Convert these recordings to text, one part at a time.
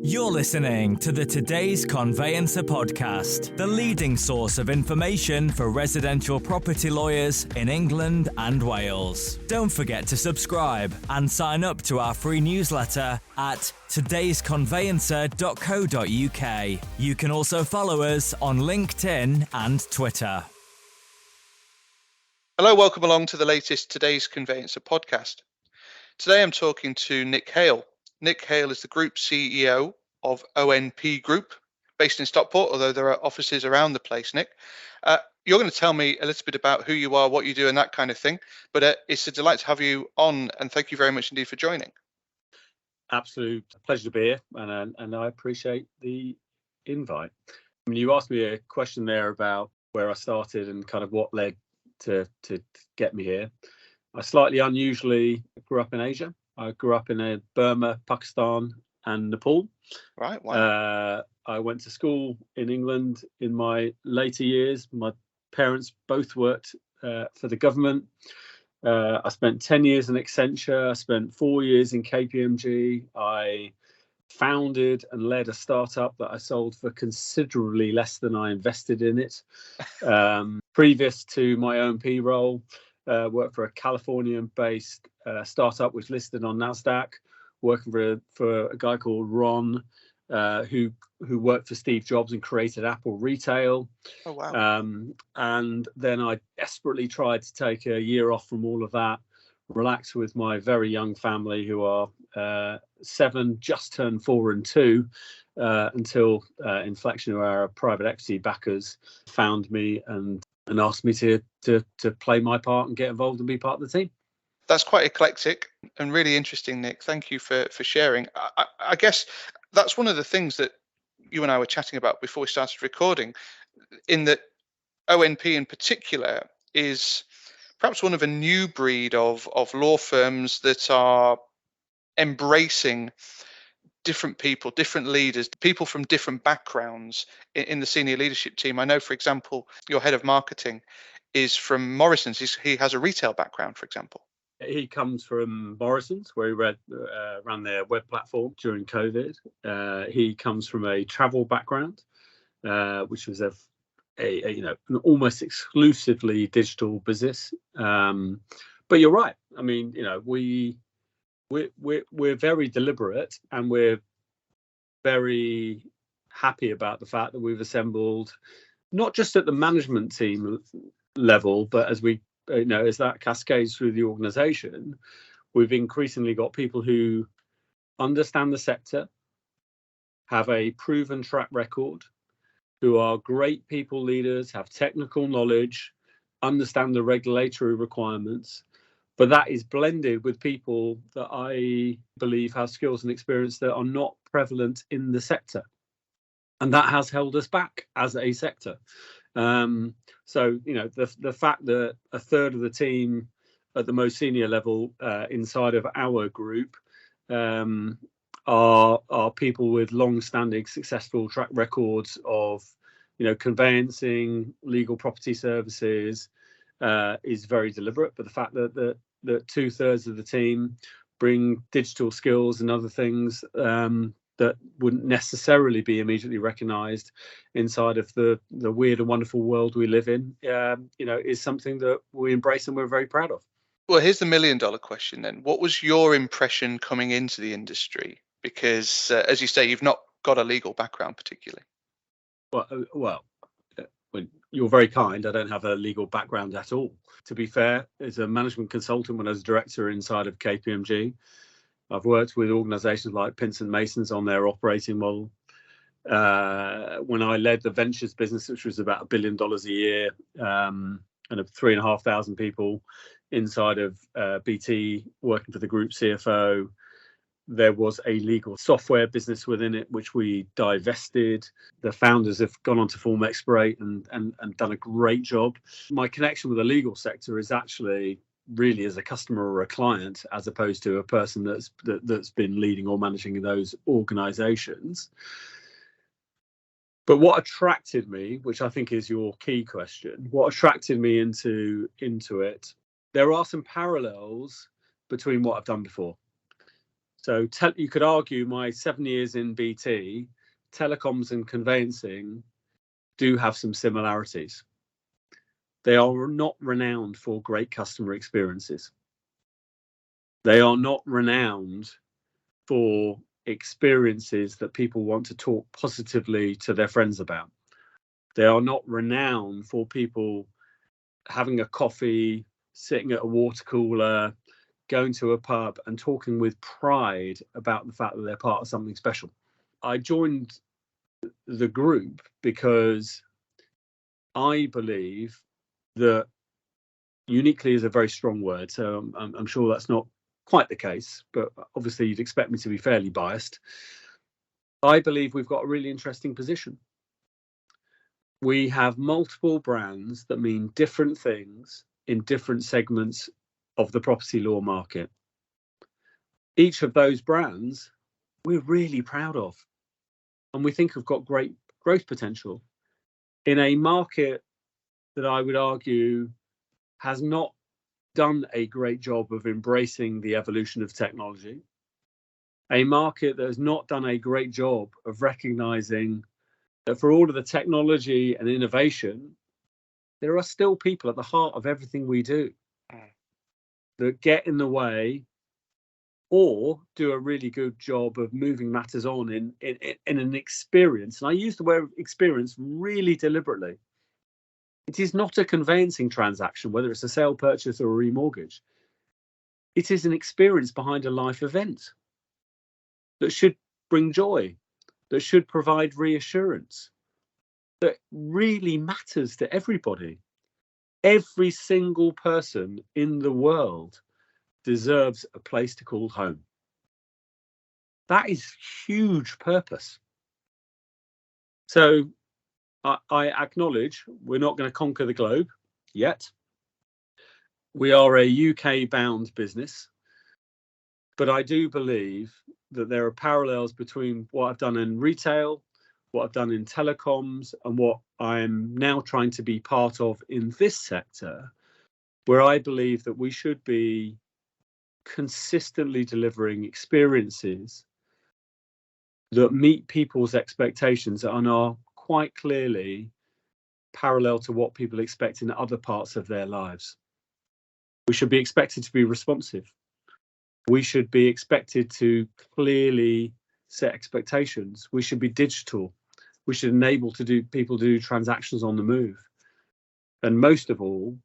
You're listening to the Today's Conveyancer podcast, the leading source of information for residential property lawyers in England and Wales. Don't forget to subscribe and sign up to our free newsletter at todaysconveyancer.co.uk. You can also follow us on LinkedIn and Twitter. Hello, welcome along to the latest Today's Conveyancer podcast. Today I'm talking to Nick Hale. Nick Hale is the Group CEO of ONP Group, based in Stockport, although there are offices around the place, Nick. You're going to tell me a little bit about who you are, what you do, and that kind of thing. But it's a delight to have you on, and thank you very much indeed for joining. Absolute pleasure to be here, and I appreciate the invite. I mean, you asked me a question there about where I started and kind of what led to get me here. I slightly unusually grew up in Asia. I grew up in Burma, Pakistan, and Nepal. Right. Wow. I went to school in England in my later years. My parents both worked for the government. I spent 10 years in Accenture. I spent 4 years in KPMG. I founded and led a startup that I sold for considerably less than I invested in it. Previous to my ONP role, worked for a Californian-based startup which listed on NASDAQ, working for a guy called Ron, who worked for Steve Jobs and created Apple Retail. Oh, wow. And then I desperately tried to take a year off from all of that, relax with my very young family, who are 7, just turned 4 and 2, until Inflection, who are our private equity backers, found me and asked me to play my part and get involved and be part of the team. That's quite eclectic and really interesting, Nick. Thank you for sharing. I guess that's one of the things that you and I were chatting about before we started recording, in that ONP in particular is perhaps one of a new breed of law firms that are embracing different people, different leaders, people from different backgrounds in the senior leadership team. I know, for example, your head of marketing is from Morrison's. He has a retail background, for example. He comes from Morrison's, where he ran their web platform during COVID. He comes from a travel background, which was an almost exclusively digital business. But you're right. I mean, we're very deliberate, and we're very happy about the fact that we've assembled, not just at the management team level, but as that cascades through the organization, we've increasingly got people who understand the sector, have a proven track record, who are great people leaders, have technical knowledge, understand the regulatory requirements. But that is blended with people that I believe have skills and experience that are not prevalent in the sector. And that has held us back as a sector. So, the fact that a third of the team at the most senior level inside of our group are people with long-standing successful track records of, conveyancing, legal property services, is very deliberate. But the fact that 2/3 of the team bring digital skills and other things that wouldn't necessarily be immediately recognised inside of the weird and wonderful world we live in, is something that we embrace and we're very proud of. Well, here's the $1 million question then. What was your impression coming into the industry? Because, as you say, you've not got a legal background particularly. Well, you're very kind. I don't have a legal background at all. To be fair, as a management consultant, when I was director inside of KPMG, I've worked with organisations like Pinson Masons on their operating model. When I led the ventures business, which was about $1 billion a year, and 3,500 people inside of BT working for the group CFO, there was a legal software business within it, which we divested. The founders have gone on to form Expirate and done a great job. My connection with the legal sector is actually really as a customer or a client, as opposed to a person that's been leading or managing those organizations. But what attracted me, which I think is your key question, what attracted me into it, there are some parallels between what I've done before. So you could argue my 7 years in BT, telecoms and conveyancing do have some similarities. They are not renowned for great customer experiences. They are not renowned for experiences that people want to talk positively to their friends about. They are not renowned for people having a coffee, sitting at a water cooler, going to a pub and talking with pride about the fact that they're part of something special. I joined the group because I believe that uniquely is a very strong word, so I'm sure that's not quite the case, but obviously you'd expect me to be fairly biased. I believe we've got a really interesting position. We have multiple brands that mean different things in different segments of the property law market. Each of those brands we're really proud of, and we think have got great growth potential in a market that I would argue has not done a great job of embracing the evolution of technology, a market that has not done a great job of recognizing that for all of the technology and innovation, there are still people at the heart of everything we do that get in the way or do a really good job of moving matters on in an experience. And I use the word experience really deliberately. It is not a conveyancing transaction, whether it's a sale, purchase, or a remortgage. It is an experience behind a life event that should bring joy, that should provide reassurance, that really matters to everybody. Every single person in the world deserves a place to call home. That is huge purpose. So I acknowledge we're not going to conquer the globe yet. We are a UK-bound business, but I do believe that there are parallels between what I've done in retail, what I've done in telecoms, and what I'm now trying to be part of in this sector, where I believe that we should be consistently delivering experiences that meet people's expectations and are quite clearly parallel to what people expect in other parts of their lives. We should be expected to be responsive. We should be expected to clearly set expectations. We should be digital. We should enable people to do transactions on the move. And most of all,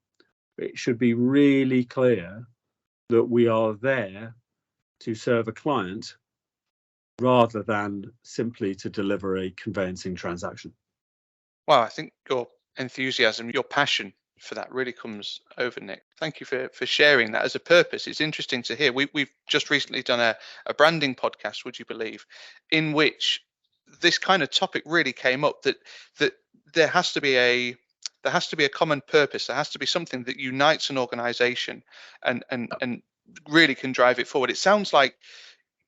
it should be really clear that we are there to serve a client rather than simply to deliver a conveyancing transaction. Wow, I think your enthusiasm, your passion for that really comes over, Nick. Thank you for sharing that as a purpose. It's interesting to hear. We've just recently done a branding podcast, would you believe, in which this kind of topic really came up, that there has to be a common purpose. There has to be something that unites an organization and really can drive it forward. It sounds like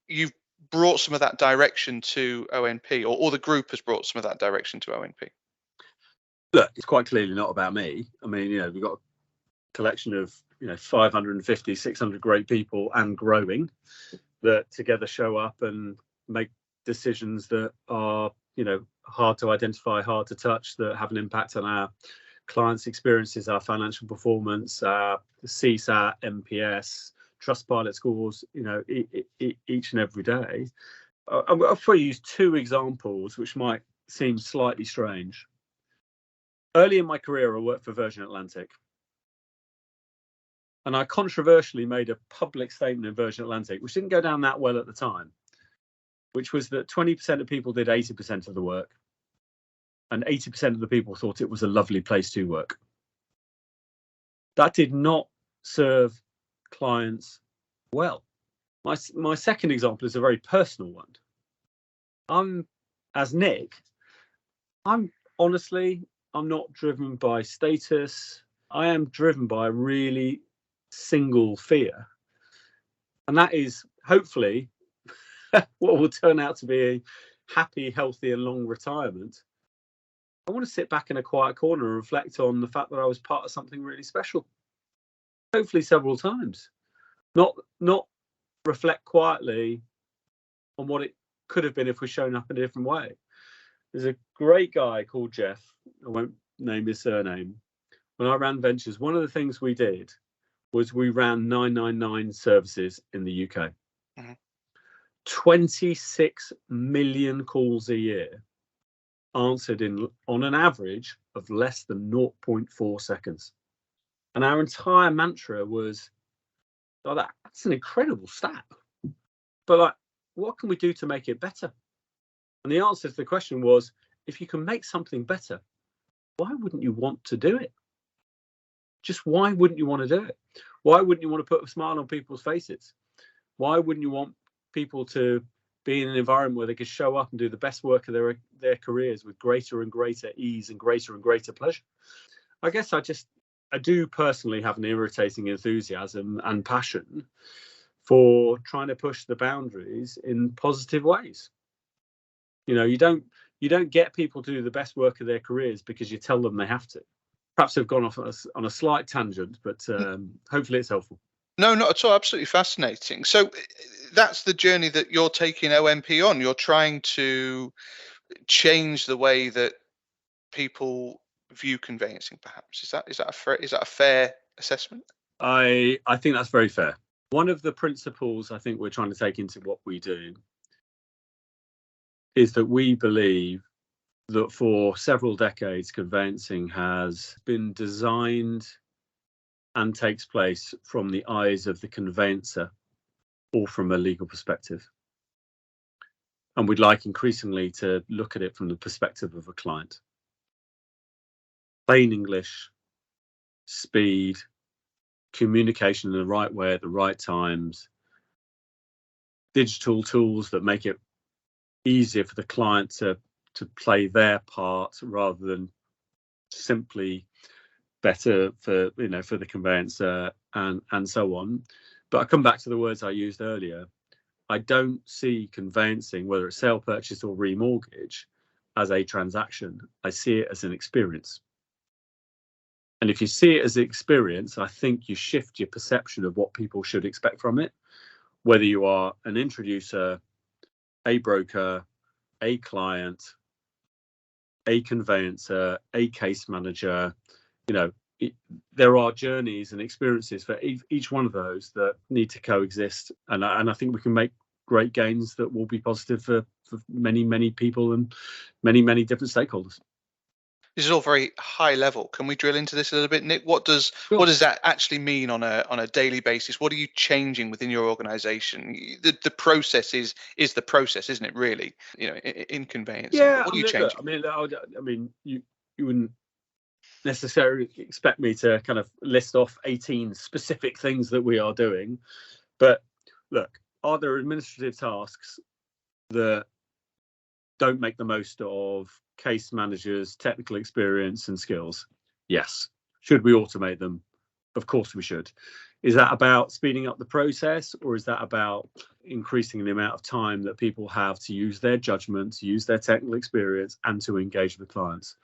you've brought some of that direction to ONP, or the group has brought some of that direction to ONP. Look, it's quite clearly not about me. I mean, we've got a collection of 550, 600 great people and growing that together show up and make decisions that are hard to identify, hard to touch, that have an impact on our clients' experiences, our financial performance, our CSAT, NPS, Trustpilot scores, each and every day. I'll probably use two examples which might seem slightly strange. Early in my career, I worked for Virgin Atlantic. And I controversially made a public statement in Virgin Atlantic, which didn't go down that well at the time, which was that 20% of people did 80% of the work, and 80% of the people thought it was a lovely place to work. That did not serve clients well. My second example is a very personal one. As Nick, I'm not driven by status. I am driven by a really single fear. And that is hopefully what will turn out to be a happy, healthy and long retirement. I want to sit back in a quiet corner and reflect on the fact that I was part of something really special. Hopefully several times. Not reflect quietly on what it could have been if we'd shown up in a different way. There's a great guy called Jeff. I won't name his surname. When I ran Ventures, one of the things we did was we ran 999 services in the UK. Mm-hmm. 26 million calls a year, answered on an average of less than 0.4 seconds. And our entire mantra was, oh, that's an incredible stat. But like, what can we do to make it better? And the answer to the question was, if you can make something better, why wouldn't you want to do it? Just why wouldn't you want to do it? Why wouldn't you want to put a smile on people's faces? Why wouldn't you want people to be in an environment where they could show up and do the best work of their careers with greater and greater ease and greater pleasure? I guess I do personally have an irritating enthusiasm and passion for trying to push the boundaries in positive ways. You know, you don't get people to do the best work of their careers because you tell them they have to. Perhaps I've gone off on a slight tangent, but hopefully it's helpful. No, not at all. Absolutely fascinating. So that's the journey that you're taking ONP on. You're trying to change the way that people view conveyancing, perhaps. Is that a fair assessment? I think that's very fair. One of the principles I think we're trying to take into what we do is that we believe that for several decades, conveyancing has been designed and takes place from the eyes of the conveyancer or from a legal perspective. And we'd like increasingly to look at it from the perspective of a client. Plain English, speed, communication in the right way at the right times, digital tools that make it easier for the client to play their part rather than simply better for the conveyancer and so on. But I come back to the words I used earlier. I don't see conveyancing, whether it's sale, purchase or remortgage, as a transaction. I see it as an experience. And if you see it as an experience, I think you shift your perception of what people should expect from it, whether you are an introducer, a broker, a client, a conveyancer, a case manager. There are journeys and experiences for each one of those that need to coexist. And I think we can make great gains that will be positive for many, many people and many, many different stakeholders. This is all very high level. Can we drill into this a little bit, Nick? What does that actually mean on a daily basis? What are you changing within your organization? The process is the process, isn't it, really? In conveyancing. Yeah, what are you changing? I mean, you wouldn't necessarily expect me to kind of list off 18 specific things that we are doing. But look, are there administrative tasks that don't make the most of case managers' technical experience and skills? Yes. Should we automate them? Of course we should. Is that about speeding up the process, or is that about increasing the amount of time that people have to use their judgment, to use their technical experience, and to engage with clients?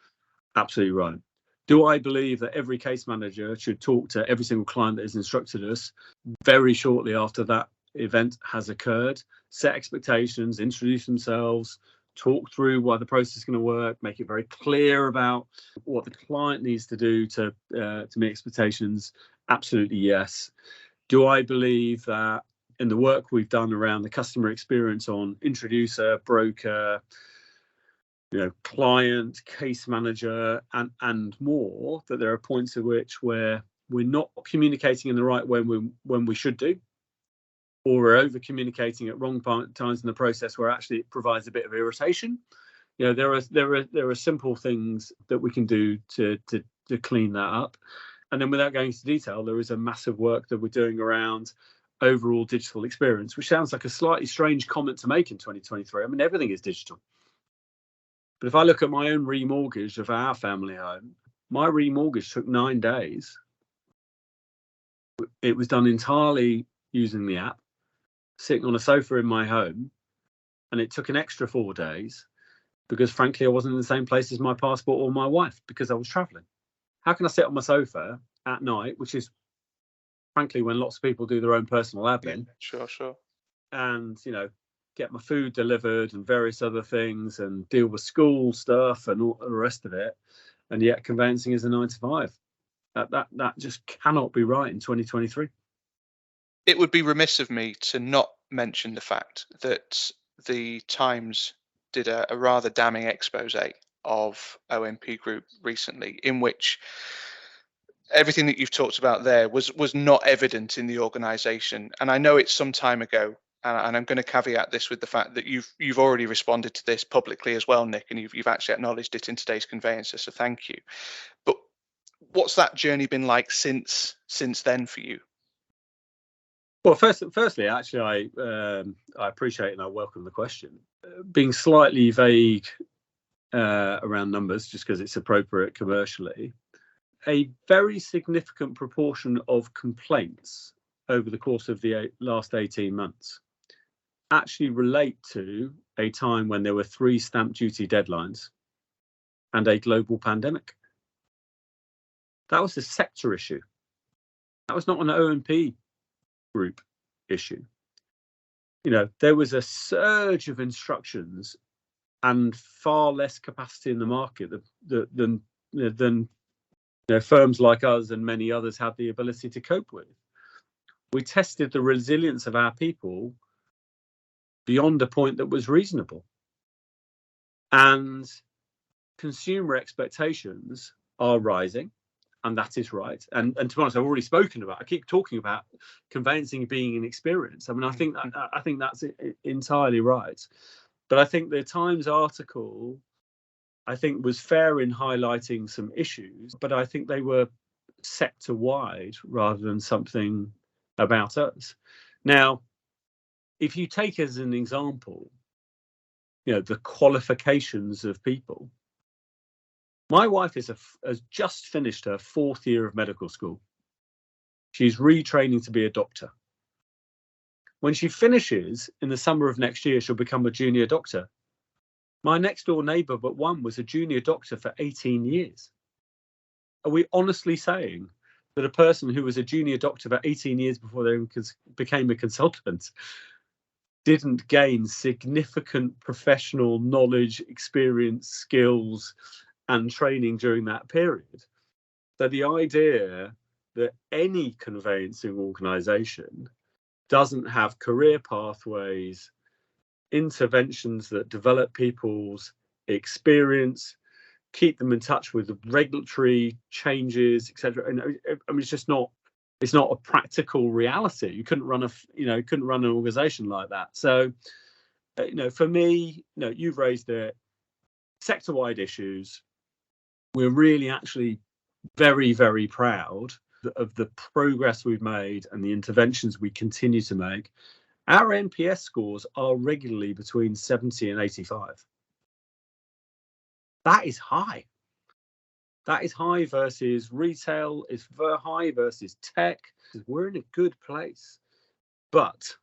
Absolutely right. Do I believe that every case manager should talk to every single client that has instructed us very shortly after that event has occurred, set expectations, introduce themselves, talk through why the process is going to work, make it very clear about what the client needs to do to meet expectations? Absolutely yes. Do I believe that in the work we've done around the customer experience on introducer, broker, client, case manager, and more, that there are points at which where we're not communicating in the right way when we should do, or we're over communicating at wrong times in the process where actually it provides a bit of irritation? There are simple things that we can do to clean that up. And then, without going into detail, there is a massive work that we're doing around overall digital experience, which sounds like a slightly strange comment to make in 2023. I mean, everything is digital. But if I look at my own remortgage of our family home, my remortgage took 9 days. It was done entirely using the app, sitting on a sofa in my home, and it took an extra 4 days because, frankly, I wasn't in the same place as my passport or my wife because I was traveling. How can I sit on my sofa at night, which is, frankly, when lots of people do their own personal admin? Yeah, sure. And, get my food delivered and various other things and deal with school stuff and all the rest of it. And yet conveyancing is a 9 to 5. That just cannot be right in 2023. It would be remiss of me to not mention the fact that the Times did a rather damning expose of ONP Group recently, in which everything that you've talked about there was not evident in the organisation. And I know it's some time ago, and I'm going to caveat this with the fact that you've already responded to this publicly as well, Nick, and you've actually acknowledged it in today's Conveyancer, so thank you. But what's that journey been like since then for you? Well, firstly, actually, I appreciate and I welcome the question. Being slightly vague around numbers, just because it's appropriate commercially, a very significant proportion of complaints over the course of the last 18 months actually relate to a time when there were 3 stamp duty deadlines and a global pandemic. That was a sector issue. That was not an ONP Group issue. There was a surge of instructions and far less capacity in the market than firms like us and many others had the ability to cope with. We tested the resilience of our people beyond a point that was reasonable. And consumer expectations are rising. And that is right. And to be honest, I've already spoken about. I keep talking about conveyancing being an experience. I mean, I think that's entirely right. But I think the Times article, was fair in highlighting some issues, but I think they were sector wide rather than something about us. Now, if you take as an example, the qualifications of people. My wife has just finished her 4th year of medical school. She's retraining to be a doctor. When she finishes in the summer of next year, she'll become a junior doctor. My next door neighbour but one was a junior doctor for 18 years. Are we honestly saying that a person who was a junior doctor for 18 years before they became a consultant didn't gain significant professional knowledge, experience, skills, and training during that period? So the idea that any conveyancing organisation doesn't have career pathways, interventions that develop people's experience, keep them in touch with the regulatory changes, etc. And I mean, it's not a practical reality. You couldn't run an organisation like that. So, for me, you've raised it. Sector-wide issues. We're really actually very, very proud of the progress we've made and the interventions we continue to make. Our NPS scores are regularly between 70 and 85. That is high. That is high versus retail, it's very high versus tech. We're in a good place. But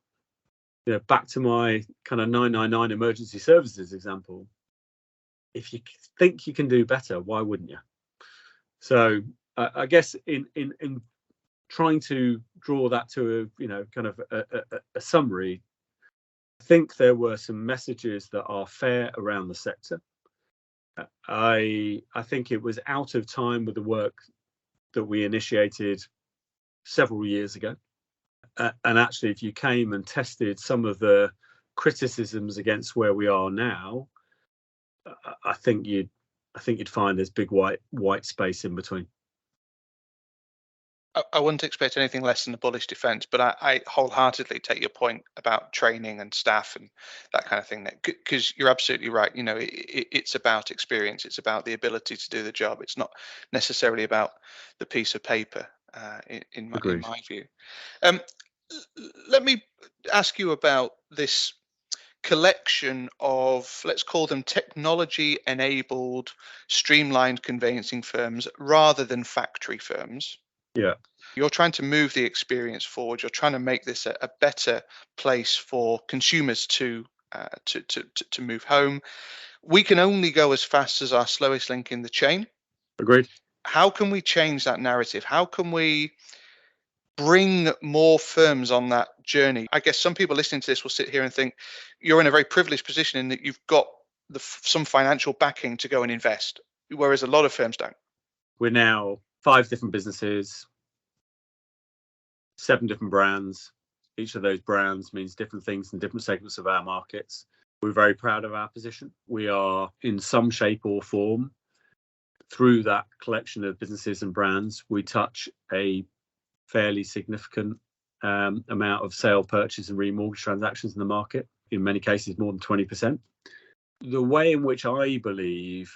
back to my kind of 999 emergency services example, if you think you can do better, why wouldn't you? So I guess in trying to draw that to a summary, I think there were some messages that are fair around the sector. I think it was out of time with the work that we initiated several years ago. And actually, if you came and tested some of the criticisms against where we are now, I think you'd find there's big white space in between. I wouldn't expect anything less than a bullish defence, but I wholeheartedly take your point about training and staff and that kind of thing. Because you're absolutely right. It's about experience. It's about the ability to do the job. It's not necessarily about the piece of paper. In my view. Let me ask you about this collection of, let's call them technology-enabled, streamlined conveyancing firms rather than factory firms. Yeah. You're trying to move the experience forward. You're trying to make this a better place for consumers to move home. We can only go as fast as our slowest link in the chain. Agreed. How can we change that narrative? How can we bring more firms on that journey? I guess some people listening to this will sit here and think you're in a very privileged position in that you've got some financial backing to go and invest, whereas a lot of firms don't. We're now 5 different businesses, 7 different brands. Each of those brands means different things in different segments of our markets. We're very proud of our position. We are, in some shape or form, through that collection of businesses and brands, we touch a fairly significant amount of sale, purchase and remortgage transactions in the market, in many cases more than 20%. The way in which I believe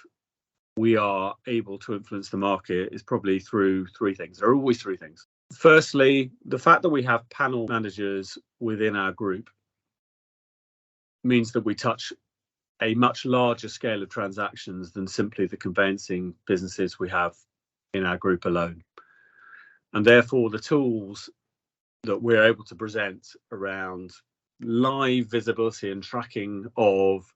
we are able to influence the market is probably through 3 things. There are always 3 things. Firstly, the fact that we have panel managers within our group means that we touch a much larger scale of transactions than simply the conveyancing businesses we have in our group alone. And therefore, the tools that we're able to present around live visibility and tracking of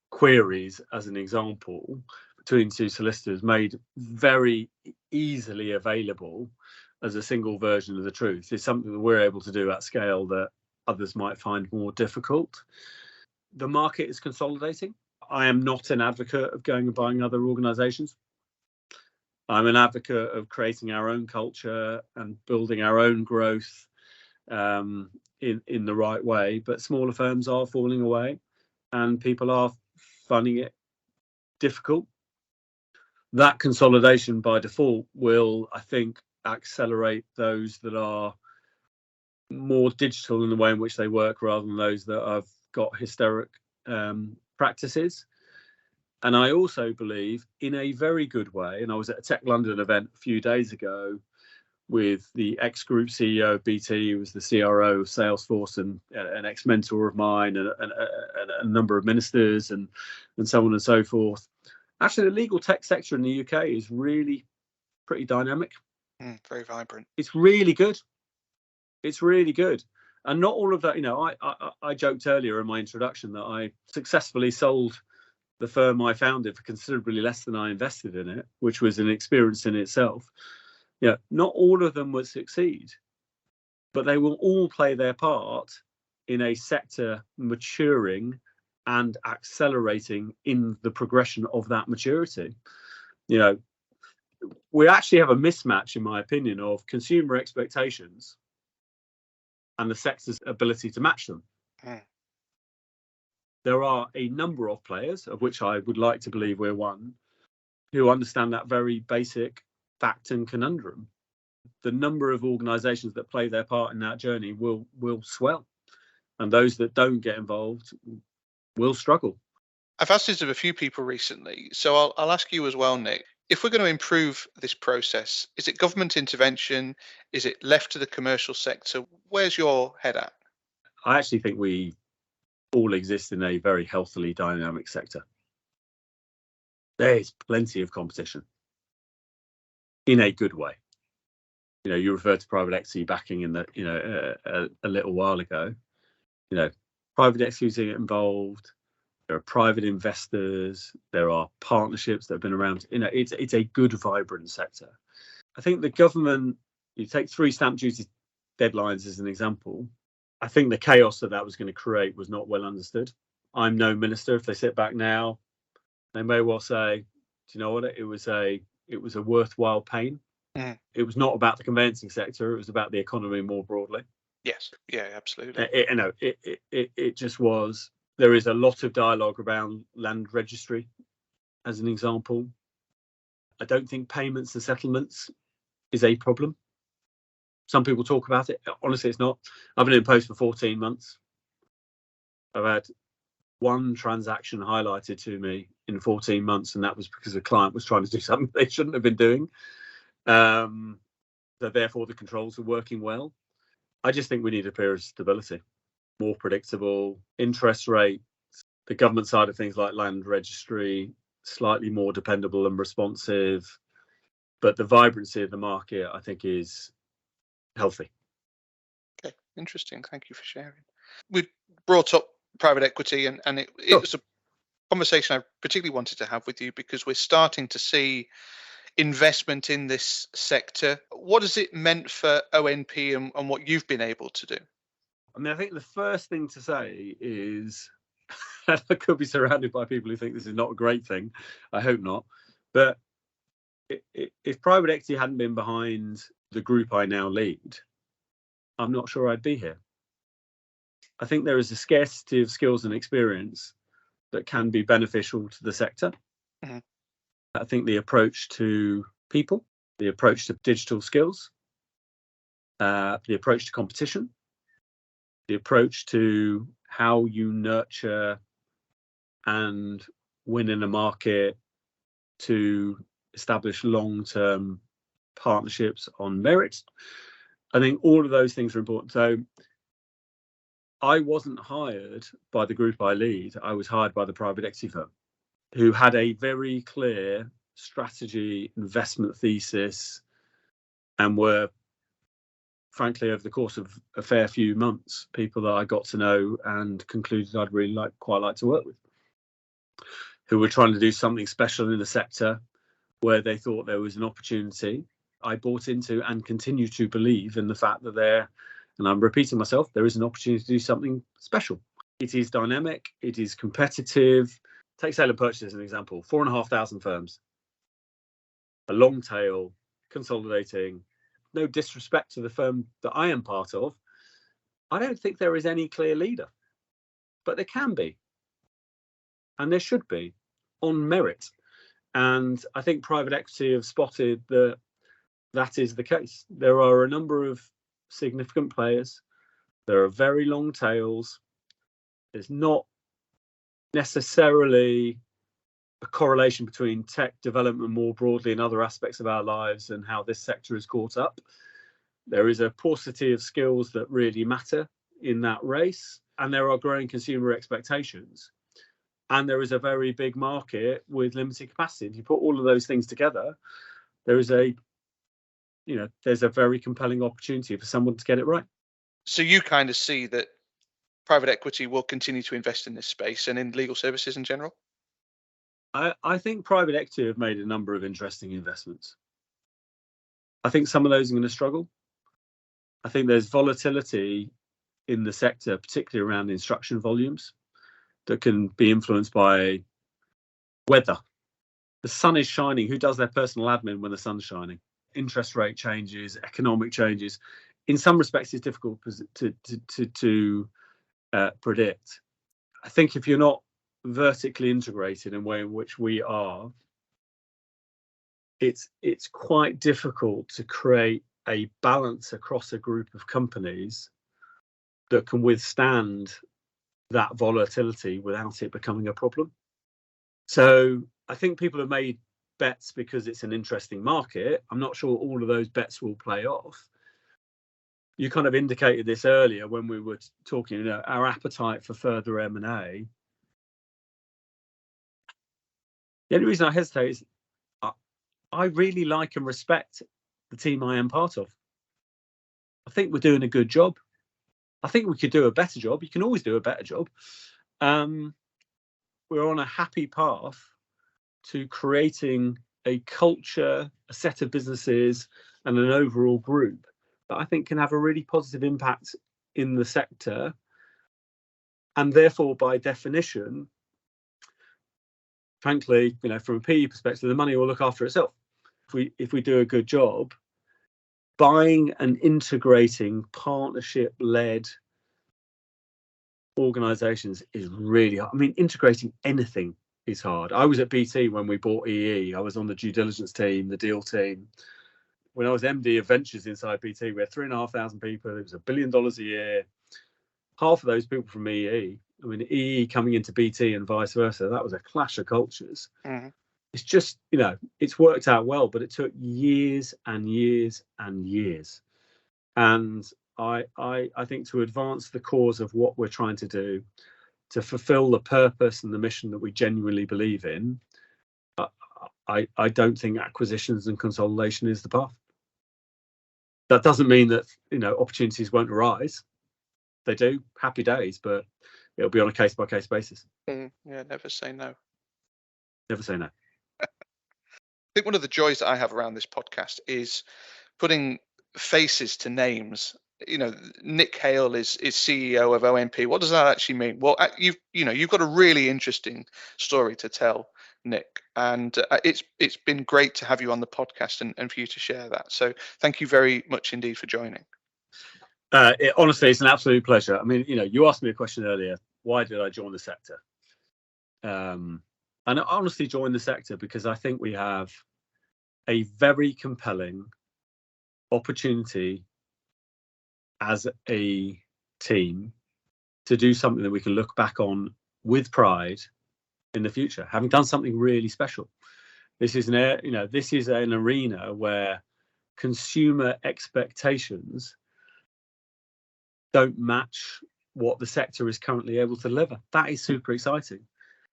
queries, as an example, between 2 solicitors made very easily available as a single version of the truth is something that we're able to do at scale that others might find more difficult. The market is consolidating. I am not an advocate of going and buying other organisations. I'm an advocate of creating our own culture and building our own growth in the right way. But smaller firms are falling away and people are finding it difficult. That consolidation by default will, I think, accelerate those that are more digital in the way in which they work rather than those that have got historic practices. And I also believe in a very good way, and I was at a Tech London event a few days ago with the ex-group CEO of BT, who was the CRO of Salesforce and an ex-mentor of mine and a number of ministers and so on and so forth. Actually, the legal tech sector in the UK is really pretty dynamic. Very vibrant. It's really good. It's really good. And not all of that, I joked earlier in my introduction that I successfully sold the firm I founded for considerably less than I invested in it, which was an experience in itself. Not all of them would succeed, but they will all play their part in a sector maturing and accelerating in the progression of that maturity. We actually have a mismatch, in my opinion, of consumer expectations and the sector's ability to match them. There are a number of players, of which I would like to believe we're one, who understand that very basic fact and conundrum. The number of organisations that play their part in that journey will swell, and those that don't get involved will struggle. I've asked this of a few people recently, so I'll ask you as well, Nick. If we're going to improve this process, is it government intervention? Is it left to the commercial sector? Where's your head at? I actually think we all exist in a very healthily dynamic sector. There's plenty of competition in a good way. You referred to private equity backing in the a little while ago. Private equity is involved. There are private investors. There are partnerships that have been around. It's a good, vibrant sector. I think the government, you take 3 stamp duty deadlines as an example. I think the chaos that was going to create was not well understood. I'm no minister. If they sit back now, they may well say, do you know what? It was a worthwhile pain. It was not about the conveyancing sector. It was about the economy more broadly. Yes. Yeah, absolutely. It just was. There is a lot of dialogue around land registry, as an example. I don't think payments and settlements is a problem. Some people talk about it. Honestly, it's not. I've been in post for 14 months. I've had 1 transaction highlighted to me in 14 months, and that was because a client was trying to do something they shouldn't have been doing. So therefore, the controls are working well. I just think we need a period of stability. More predictable interest rates, the government side of things like land registry, slightly more dependable and responsive. But the vibrancy of the market, I think, is healthy. Okay, interesting. Thank you for sharing. We brought up private equity, and it was a conversation I particularly wanted to have with you because we're starting to see investment in this sector. What has it meant for ONP and what you've been able to do? I mean, I think the first thing to say is, and I could be surrounded by people who think this is not a great thing. I hope not. But if private equity hadn't been behind the group I now lead, I'm not sure I'd be here. I think there is a scarcity of skills and experience that can be beneficial to the sector. Mm-hmm. I think the approach to people, the approach to digital skills, the approach to competition, the approach to how you nurture and win in a market to establish long-term partnerships on merit. I think all of those things are important. So I wasn't hired by the group I lead. I was hired by the private equity firm, who had a very clear strategy, investment thesis, and were, frankly, over the course of a fair few months, people that I got to know and concluded I'd really quite like to work with, who were trying to do something special in the sector where they thought there was an opportunity. I bought into and continue to believe in the fact that there, and I'm repeating myself, there is an opportunity to do something special. It is dynamic, it is competitive. Take sale and purchase as an example, 4,500 firms, a long tail, consolidating. No disrespect to the firm that I am part of, I don't think there is any clear leader, but there can be, and there should be, on merit. And I think private equity have spotted that that is the case. There are a number of significant players. There are very long tails. There's not necessarily a correlation between tech development more broadly in other aspects of our lives and how this sector is caught up. There is a paucity of skills that really matter in that race, and there are growing consumer expectations. And there is a very big market with limited capacity. If you put all of those things together, there's a very compelling opportunity for someone to get it right. So you kind of see that private equity will continue to invest in this space and in legal services in general? I think private equity have made a number of interesting investments. I think some of those are going to struggle. I think there's volatility in the sector, particularly around instruction volumes, that can be influenced by weather. The sun is shining. Who does their personal admin when the sun's shining? Interest rate changes, economic changes. In some respects, it's difficult to predict. I think if you're not vertically integrated in the way in which we are, it's quite difficult to create a balance across a group of companies that can withstand that volatility without it becoming a problem. So I think people have made bets because it's an interesting market. I'm not sure all of those bets will play off. You kind of indicated this earlier when we were talking, our appetite for further M&A. The only reason I hesitate is I really like and respect the team I am part of. I think we're doing a good job. I think we could do a better job. You can always do a better job. We're on a happy path to creating a culture, a set of businesses, and an overall group that I think can have a really positive impact in the sector. And therefore, by definition, frankly, from a PE perspective, the money will look after itself. If we do a good job, buying and integrating partnership-led organizations is really hard. I mean, integrating anything is hard. I was at BT when we bought EE. I was on the due diligence team, the deal team. When I was MD of Ventures inside BT, we had 3,500 people. It was $1 billion a year. Half of those people from EE. I mean, EE coming into BT and vice versa. That was a clash of cultures. Mm-hmm. It's just, it's worked out well, but it took years and years and years. And I think to advance the cause of what we're trying to do, to fulfill the purpose and the mission that we genuinely believe in, I don't think acquisitions and consolidation is the path. That doesn't mean that, opportunities won't arise. They do, happy days, but it'll be on a case-by-case basis. Yeah, never say no. Never say no. think one of the joys that I have around this podcast is putting faces to names. Nick Hale is CEO of ONP. What does that actually mean? Well, you've got a really interesting story to tell, Nick, and it's been great to have you on the podcast and for you to share that. So thank you very much indeed for joining. Honestly, it's an absolute pleasure. I mean, you asked me a question earlier. Why did I join the sector? And I honestly joined the sector because I think we have a very compelling opportunity as a team to do something that we can look back on with pride in the future, having done something really special. This is an arena where consumer expectations don't match what the sector is currently able to deliver. That is super exciting.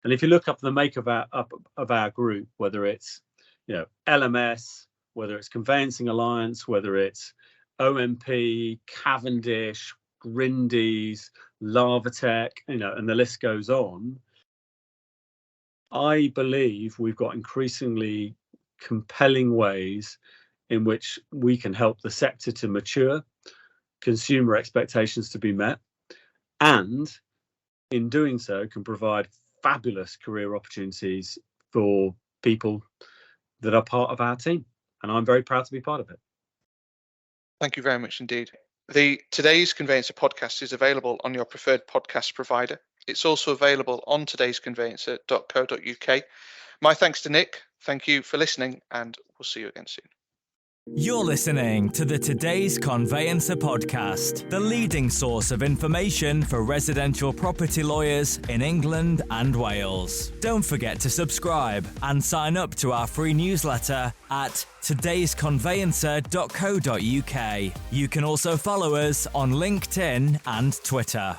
And if you look up the make of our group, whether it's LMS, whether it's Conveyancing Alliance, whether it's ONP, Cavendish, Grindy's, Lavatech, and the list goes on, I believe we've got increasingly compelling ways in which we can help the sector to mature, consumer expectations to be met, and in doing so can provide fabulous career opportunities for people that are part of our team. And I'm very proud to be part of it. Thank you very much indeed. The Today's Conveyancer podcast is available on your preferred podcast provider. It's also available on todaysconveyancer.co.uk. My thanks to Nick. Thank you for listening, and we'll see you again soon. You're listening to the Today's Conveyancer podcast, the leading source of information for residential property lawyers in England and Wales. Don't forget to subscribe and sign up to our free newsletter at todaysconveyancer.co.uk. You can also follow us on LinkedIn and Twitter.